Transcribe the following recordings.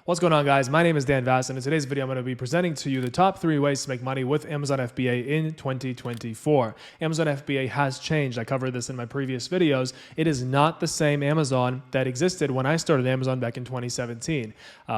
What's going on, guys? My name is Dan Vass, and in today's video, I'm going to be presenting to you the top 3 ways to make money with Amazon FBA in 2024. Amazon FBA has changed. I covered this in my previous videos. It is not the same Amazon that existed when I started Amazon back in 2017.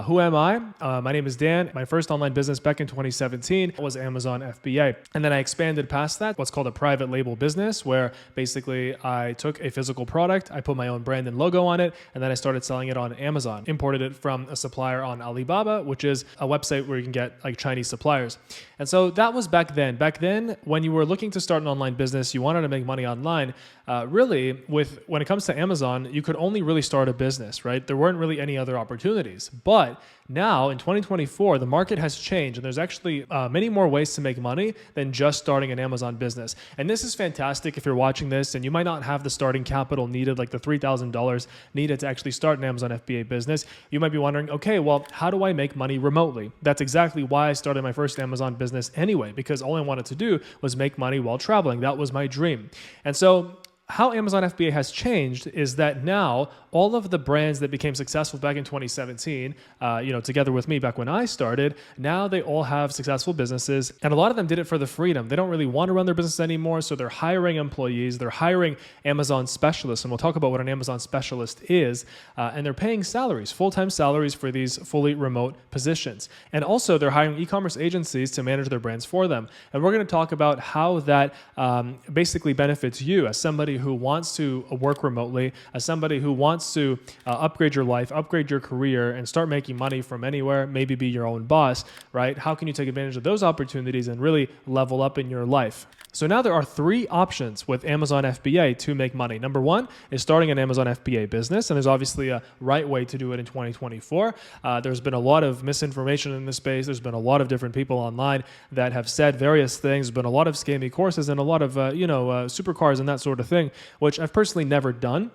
Who am I? My name is Dan. My first online business back in 2017 was Amazon FBA. And then I expanded past that, what's called a private label business, where basically I took a physical product, I put my own brand and logo on it, and then I started selling it on Amazon, imported it from a supplier on Alibaba, which is a website where you can get like Chinese suppliers. And so that was back then. Back then, when you were looking to start an online business, you wanted to make money online, when it comes to Amazon, you could only really start a business, right? There weren't really any other opportunities. But now in 2024, the market has changed, and there's actually many more ways to make money than just starting an Amazon business. And this is fantastic if you're watching this and you might not have the starting capital needed, like the $3,000 needed to actually start an Amazon FBA business. You might be wondering, okay, well, how do I make money remotely? That's exactly why I started my first Amazon business anyway, because all I wanted to do was make money while traveling. That was my dream. And so how Amazon FBA has changed is that now all of the brands that became successful back in 2017, together with me back when I started, now they all have successful businesses, and a lot of them did it for the freedom. They don't really want to run their business anymore, so they're hiring employees, they're hiring Amazon specialists, and we'll talk about what an Amazon specialist is, and they're paying salaries, full-time salaries for these fully remote positions. And also they're hiring e-commerce agencies to manage their brands for them. And we're going to talk about how that basically benefits you as somebody who wants to work remotely, as somebody who wants to upgrade your life, upgrade your career, and start making money from anywhere, maybe be your own boss, right? How can you take advantage of those opportunities and really level up in your life? So now there are 3 options with Amazon FBA to make money. Number 1 is starting an Amazon FBA business, and there's obviously a right way to do it in 2024. There's been a lot of misinformation in this space. There's been a lot of different people online that have said various things. There's been a lot of scammy courses and a lot of supercars and that sort of thing, which I've personally never done.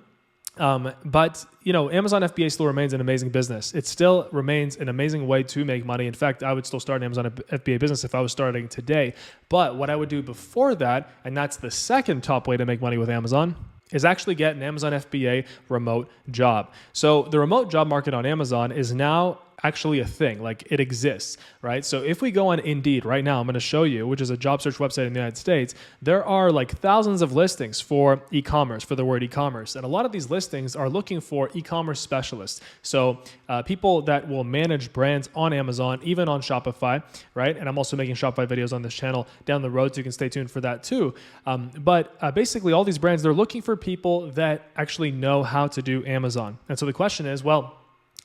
But Amazon FBA still remains an amazing business. It still remains an amazing way to make money. In fact, I would still start an Amazon FBA business if I was starting today. But what I would do before that, and that's the second top way to make money with Amazon, is actually get an Amazon FBA remote job. So the remote job market on Amazon is now actually a thing, like it exists, right? So if we go on Indeed right now, I'm going to show you, which is a job search website in the United States, there are like thousands of listings for e-commerce, for the word e-commerce. And a lot of these listings are looking for e-commerce specialists. So people that will manage brands on Amazon, even on Shopify, right? And I'm also making Shopify videos on this channel down the road, so you can stay tuned for that too. But basically all these brands, they're looking for people that actually know how to do Amazon. And so the question is, well,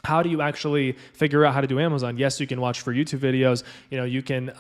how do you actually figure out how to do Amazon? Yes, you can watch for YouTube videos. You can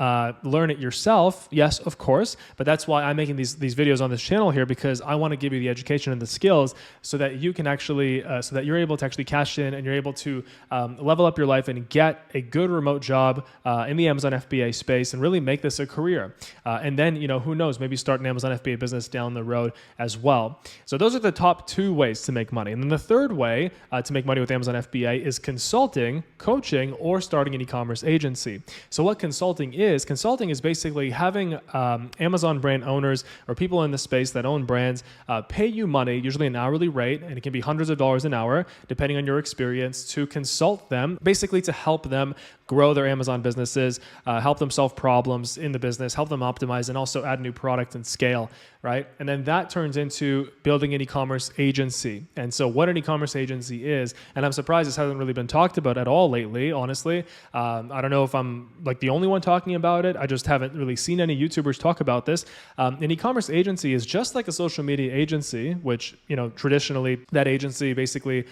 learn it yourself. Yes, of course. But that's why I'm making these videos on this channel here, because I want to give you the education and the skills so that you can actually, so that you're able to actually cash in and you're able to level up your life and get a good remote job in the Amazon FBA space and really make this a career. And then, who knows, maybe start an Amazon FBA business down the road as well. So those are the top 2 ways to make money. And then the third way to make money with Amazon FBA is consulting, coaching, or starting an e-commerce agency. So what consulting is basically having Amazon brand owners or people in the space that own brands pay you money, usually an hourly rate, and it can be hundreds of dollars an hour, depending on your experience, to consult them, basically to help them grow their Amazon businesses, help them solve problems in the business, help them optimize, and also add new product and scale, right? And then that turns into building an e-commerce agency. And so what an e-commerce agency is, and I'm surprised this hasn't really been talked about at all lately, honestly. I don't know if I'm like the only one talking about it. I just haven't really seen any YouTubers talk about this. An e-commerce agency is just like a social media agency, which, traditionally that agency basically,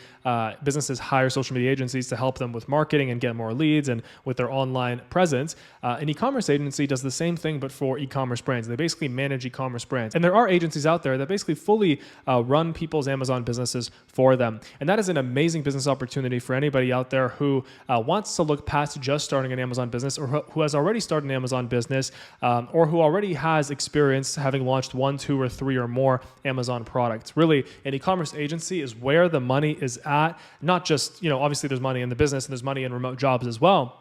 businesses hire social media agencies to help them with marketing and get more leads and with their online presence. An e-commerce agency does the same thing, but for e-commerce brands. They basically manage e-commerce brands. And there are agencies out there that basically fully run people's Amazon businesses for them. And that is an amazing business opportunity for anybody out there who wants to look past just starting an Amazon business, or who has already started an Amazon business, or who already has experience having launched 1, 2, or 3 or more Amazon products. Really, an e-commerce agency is where the money is at. Not just, obviously there's money in the business and there's money in remote jobs as well.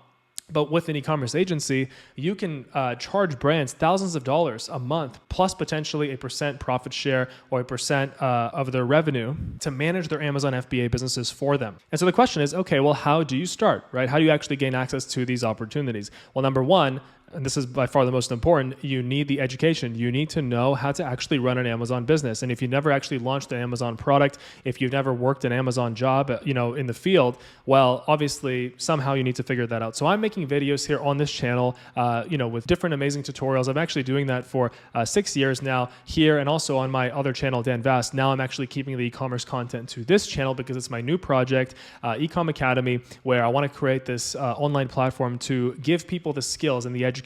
But with an e-commerce agency, you can charge brands thousands of dollars a month, plus potentially a % profit share or a % of their revenue to manage their Amazon FBA businesses for them. And so the question is, okay, well, how do you start, right? How do you actually gain access to these opportunities? Well, number one, and this is by far the most important, you need the education. You need to know how to actually run an Amazon business. And if you've never actually launched an Amazon product, if you've never worked an Amazon job, in the field, well, obviously somehow you need to figure that out. So I'm making videos here on this channel, with different amazing tutorials. I'm actually doing that for 6 years now here, and also on my other channel, Dan Vast. Now I'm actually keeping the e-commerce content to this channel because it's my new project, Ecom Academy, where I want to create this online platform to give people the skills and the education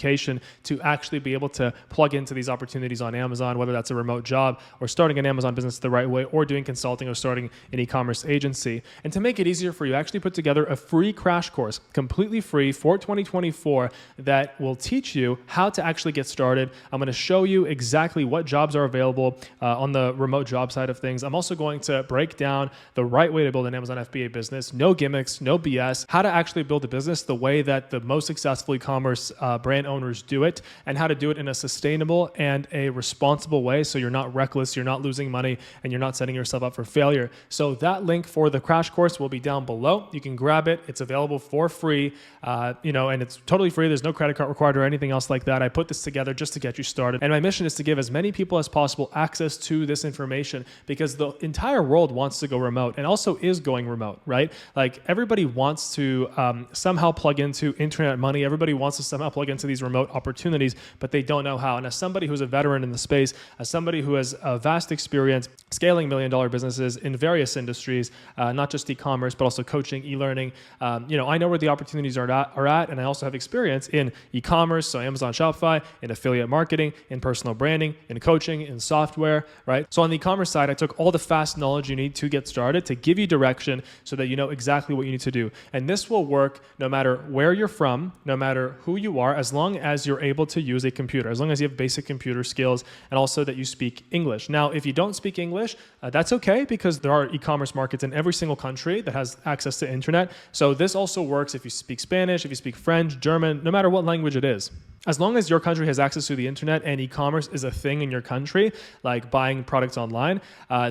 to actually be able to plug into these opportunities on Amazon, whether that's a remote job or starting an Amazon business the right way, or doing consulting or starting an e-commerce agency. And to make it easier for you, I actually put together a free crash course, completely free for 2024, that will teach you how to actually get started. I'm going to show you exactly what jobs are available on the remote job side of things. I'm also going to break down the right way to build an Amazon FBA business, no gimmicks, no BS, how to actually build a business the way that the most successful e-commerce brand owners do it, and how to do it in a sustainable and a responsible way, so you're not reckless, you're not losing money, and you're not setting yourself up for failure. So that link for the crash course will be down below. You can grab it. It's available for free, and it's totally free. There's no credit card required or anything else like that. I put this together just to get you started. And my mission is to give as many people as possible access to this information, because the entire world wants to go remote and also is going remote, right? Like, everybody wants to somehow plug into internet money. Everybody wants to somehow plug into these remote opportunities, but they don't know how. And as somebody who's a veteran in the space, as somebody who has a vast experience scaling million-dollar businesses in various industries, not just e-commerce, but also coaching, e-learning, I know where the opportunities are at, and I also have experience in e-commerce, so Amazon, Shopify, in affiliate marketing, in personal branding, in coaching, in software, right? So on the e-commerce side, I took all the fast knowledge you need to get started, to give you direction so that you know exactly what you need to do. And this will work no matter where you're from, no matter who you are, as long as you're able to use a computer, as long as you have basic computer skills, and also that you speak English. Now, if you don't speak English, that's okay, because there are e-commerce markets in every single country that has access to internet. So this also works if you speak Spanish, if you speak French, German, no matter what language it is. As long as your country has access to the internet and e-commerce is a thing in your country, like buying products online,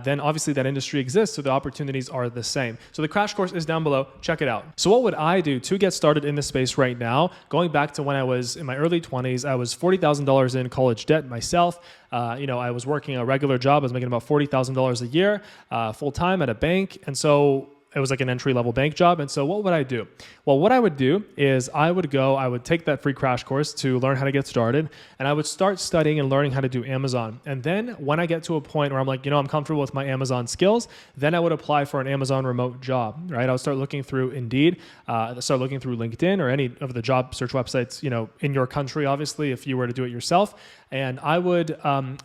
then obviously that industry exists, so the opportunities are the same. So the crash course is down below. Check it out. So what would I do to get started in this space right now? Going back to when I was in my early 20s, I was $40,000 in college debt myself. I was working a regular job. I was making about $40,000 a year, full-time at a bank. And so it was like an entry-level bank job. And so what would I do? Well, what I would do is I would take that free crash course to learn how to get started, and I would start studying and learning how to do Amazon. And then when I get to a point where I'm like, I'm comfortable with my Amazon skills, then I would apply for an Amazon remote job, right? I would start looking through Indeed, start looking through LinkedIn or any of the job search websites, in your country, obviously, if you were to do it yourself. And I would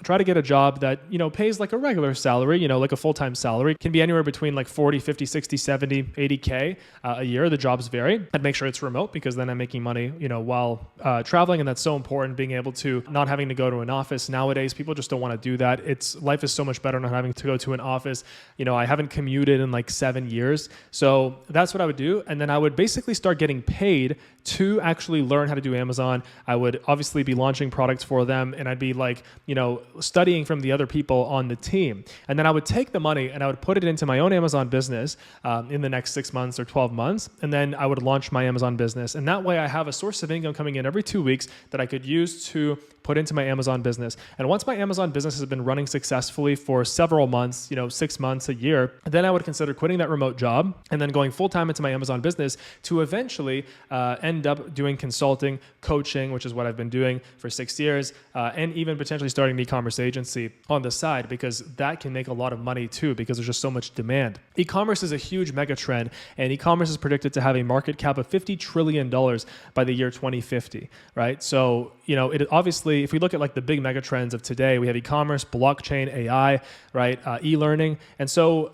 try to get a job that, pays like a regular salary, like a full-time salary. It can be anywhere between like 40, 50, 60, 70, 80K a year. The jobs vary. I'd make sure it's remote, because then I'm making money, while traveling. And that's so important, being able to not having to go to an office. Nowadays, people just don't want to do that. Life is so much better not having to go to an office. I haven't commuted in like 7 years. So that's what I would do. And then I would basically start getting paid to actually learn how to do Amazon. I would obviously be launching products for them, and I'd be like, studying from the other people on the team. And then I would take the money and I would put it into my own Amazon business in the next 6 months or 12 months. And then I would launch my Amazon business. And that way I have a source of income coming in every 2 weeks that I could use to put into my Amazon business. And once my Amazon business has been running successfully for several months, 6 months, a year, then I would consider quitting that remote job and then going full-time into my Amazon business to eventually end up doing consulting, coaching, which is what I've been doing for 6 years, and even potentially starting an e-commerce agency on the side, because that can make a lot of money too, because there's just so much demand. E-commerce is a huge mega trend, and e-commerce is predicted to have a market cap of $50 trillion by the year 2050, right? So, it obviously obviously, if we look at like the big mega trends of today, we have e-commerce, blockchain, AI, right? E-learning. And so,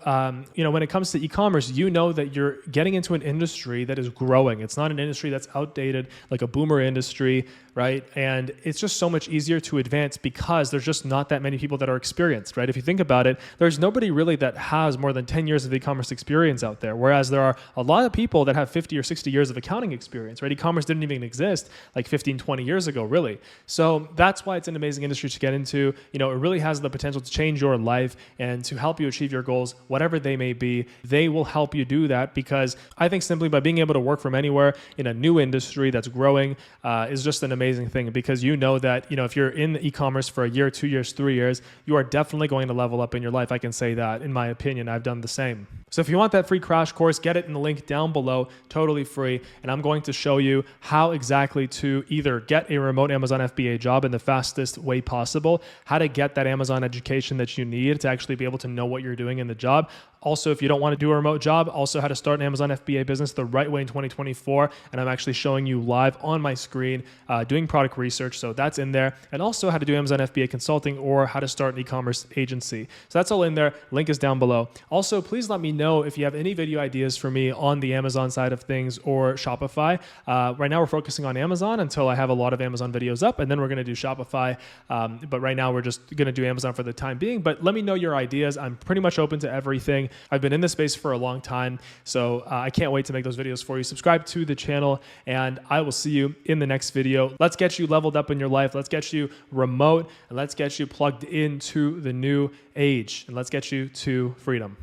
when it comes to e-commerce, you know that you're getting into an industry that is growing. It's not an industry that's outdated, like a boomer industry, right? And it's just so much easier to advance because there's just not that many people that are experienced, right? If you think about it, there's nobody really that has more than 10 years of e-commerce experience out there, whereas there are a lot of people that have 50 or 60 years of accounting experience, right? E-commerce didn't even exist like 15, 20 years ago, really. So that's why it's an amazing industry to get into. It really has the potential to change your life and to help you achieve your goals, whatever they may be. They will help you do that because I think simply by being able to work from anywhere in a new industry that's growing is just an amazing thing, because that if you're in e-commerce for a year, 2 years, 3 years, you are definitely going to level up in your life. I can say that. In my opinion, I've done the same. So if you want that free crash course, get it in the link down below, totally free. And I'm going to show you how exactly to either get a remote Amazon FBA job in the fastest way possible, how to get that Amazon education that you need to actually be able to know what you're doing in the job. Also, if you don't want to do a remote job, also how to start an Amazon FBA business the right way in 2024. And I'm actually showing you live on my screen doing product research. So that's in there. And also how to do Amazon FBA consulting or how to start an e-commerce agency. So that's all in there. Link is down below. Also, please let me know if you have any video ideas for me on the Amazon side of things or Shopify. Right now we're focusing on Amazon until I have a lot of Amazon videos up, and then we're going to do Shopify. But right now we're just going to do Amazon for the time being. But let me know your ideas. I'm pretty much open to everything. I've been in this space for a long time, so I can't wait to make those videos for you. Subscribe to the channel, and I will see you in the next video. Let's get you leveled up in your life. Let's get you remote, and let's get you plugged into the new age, and let's get you to freedom.